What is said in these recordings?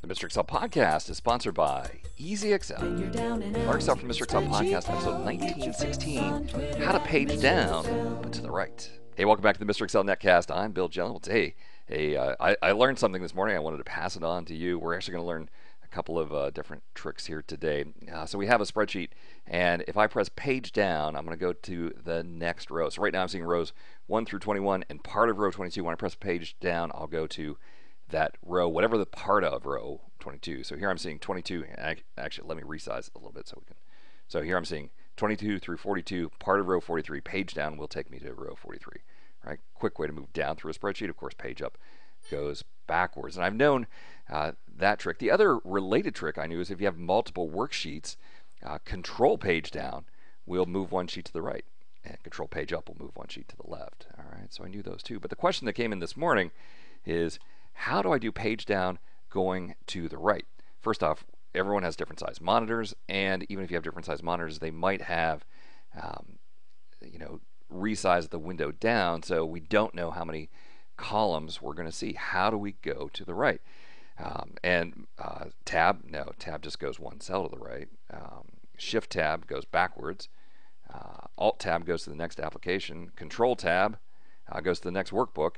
The Mr. Excel podcast is sponsored by Easy Excel. Our Excel from Mr. Excel podcast, episode 1916, How to Page Down, but to the right. Hey, welcome back to the Mr. Excel Netcast. I'm Bill Jellin. I learned something this morning. I wanted to pass it on to you. We're actually going to learn a couple of different tricks here today. So we have a spreadsheet, and if I press page down, I'm going to go to the next row. So right now I'm seeing rows 1 through 21 and part of row 22. When I press page down, I'll go to that row, whatever the part of row 22. So here I'm seeing 22. Actually, let me resize a little bit so we can. So here I'm seeing 22 through 42, part of row 43. Page down will take me to row 43. Right? Quick way to move down through a spreadsheet. Of course, page up goes backwards. And I've known that trick. The other related trick I knew is if you have multiple worksheets, control page down will move one sheet to the right, and control page up will move one sheet to the left. All right, so I knew those two. But the question that came in this morning is, how do I do page down going to the right? First off, everyone has different size monitors, and even if you have different size monitors, they might have, resized the window down, so we don't know how many columns we're going to see. How do we go to the right? Tab, no, tab just goes one cell to the right. Shift+Tab goes backwards. Alt+Tab goes to the next application. Ctrl+Tab goes to the next workbook.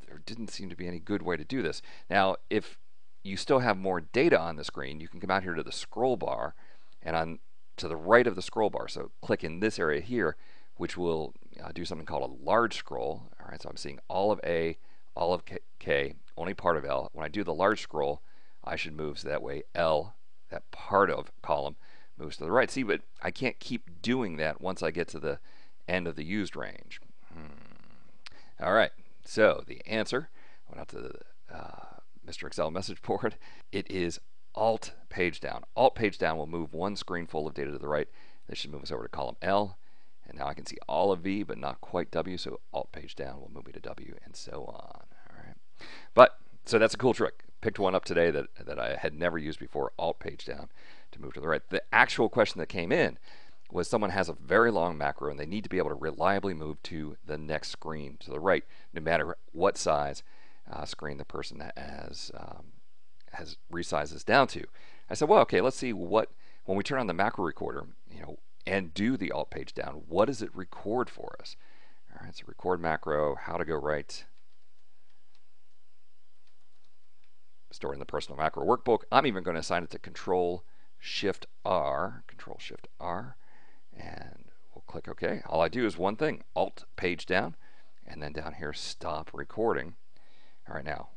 There didn't seem to be any good way to do this. Now, if you still have more data on the screen, you can come out here to the scroll bar, and to the right of the scroll bar, so click in this area here, which will do something called a large scroll. All right, so I'm seeing all of A, all of K, only part of L. When I do the large scroll, I should move so that way L, that part of column, moves to the right. See, but I can't keep doing that once I get to the end of the used range. All right. So the answer, I went out to the Mr. Excel message board. It is Alt page down. Alt page down will move one screen full of data to the right. This should move us over to column L. And now I can see all of V, but not quite W. So Alt page down will move me to W, and so on. All right. So that's a cool trick. Picked one up today that I had never used before. Alt page down to move to the right. The actual question that came in was someone has a very long macro and they need to be able to reliably move to the next screen to the right, no matter what size screen the person has resized this down to. I said, well, okay, let's see when we turn on the macro recorder, and do the alt page down, what does it record for us? All right, so record macro, how to go right. Stored in the personal macro workbook. I'm even going to assign it to Ctrl+Shift+R, and we'll click OK. All I do is one thing, Alt page down, and then down here, stop recording. All right, now,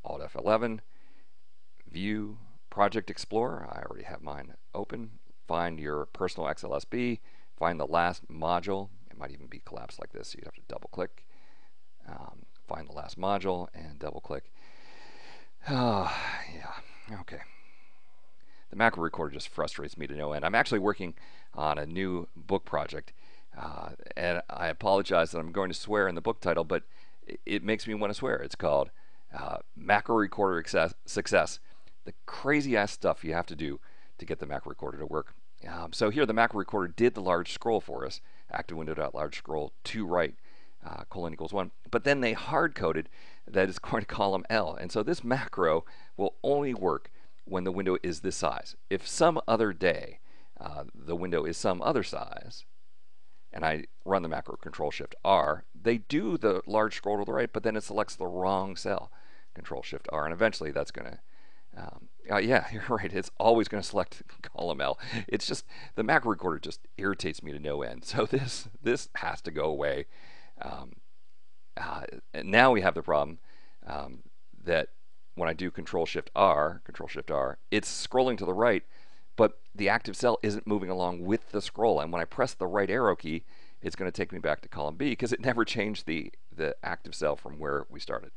Alt F11, View, Project Explorer. I already have mine open. Find your personal XLSB, find the last module. It might even be collapsed like this, so you'd have to double click. Find the last module and double click. Yeah, okay. The macro recorder just frustrates me to no end. I'm actually working on a new book project, and I apologize that I'm going to swear in the book title, but it makes me want to swear. It's called Macro Recorder Success, the crazy ass stuff you have to do to get the macro recorder to work. So here the macro recorder did the large scroll for us, ActiveWindow.large scroll to right, :1, but then they hard coded that it's going to column L, and so this macro will only work when the window is this size. If some other day the window is some other size, and I run the macro Ctrl+Shift+R, they do the large scroll to the right, but then it selects the wrong cell, Ctrl+Shift+R, and eventually that's going to, yeah, you're right, it's always going to select column L. It's just, the macro recorder just irritates me to no end. So this has to go away. And now we have the problem that when I do Ctrl+Shift+R, it's scrolling to the right, but the active cell isn't moving along with the scroll. And when I press the right arrow key, it's going to take me back to column B because it never changed the active cell from where we started.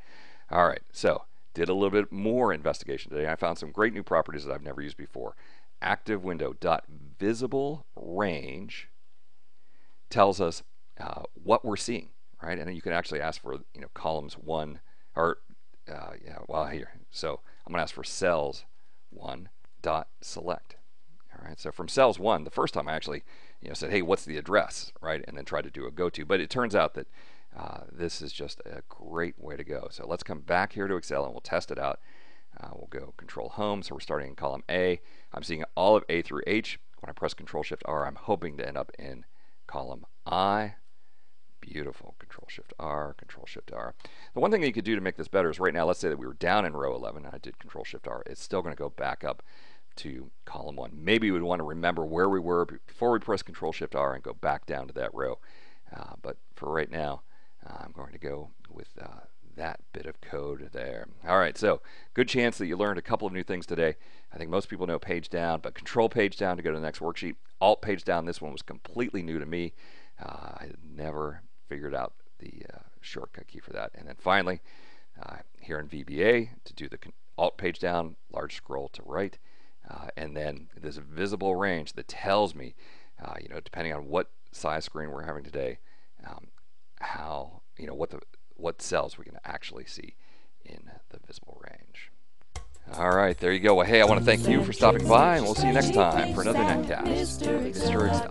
All right, so did a little bit more investigation today. I found some great new properties that I've never used before. ActiveWindow.VisibleRange tells us what we're seeing, right? And then you can actually ask for columns 1 or here. So I'm going to ask for cells 1.select. All right. So from cells 1, the first time I actually said, hey, what's the address, right? And then tried to do a go to. But it turns out that this is just a great way to go. So let's come back here to Excel and we'll test it out. We'll go Control Home, so we're starting in column A. I'm seeing all of A through H. When I press Control-Shift-R, I'm hoping to end up in column I. Beautiful. Control-Shift-R, Control-Shift-R. The one thing that you could do to make this better is right now, let's say that we were down in row 11, and I did Control-Shift-R. It's still going to go back up to column 1. Maybe you would want to remember where we were before we press Control-Shift-R and go back down to that row. But for right now, I'm going to go with that bit of code there. All right, so good chance that you learned a couple of new things today. I think most people know PageDown, but Control PageDown to go to the next worksheet. Alt PageDown, this one was completely new to me. I had never figured out the shortcut key for that. And then finally, here in VBA, to do the Alt PageDown, large scroll to right, and then this visible range that tells me, depending on what size screen we're having today, how, what cells we can actually see in the visible range. All right, there you go. Well, hey, I want to thank you for stopping by, and we'll see you next time for another Netcast. Mr. Excel.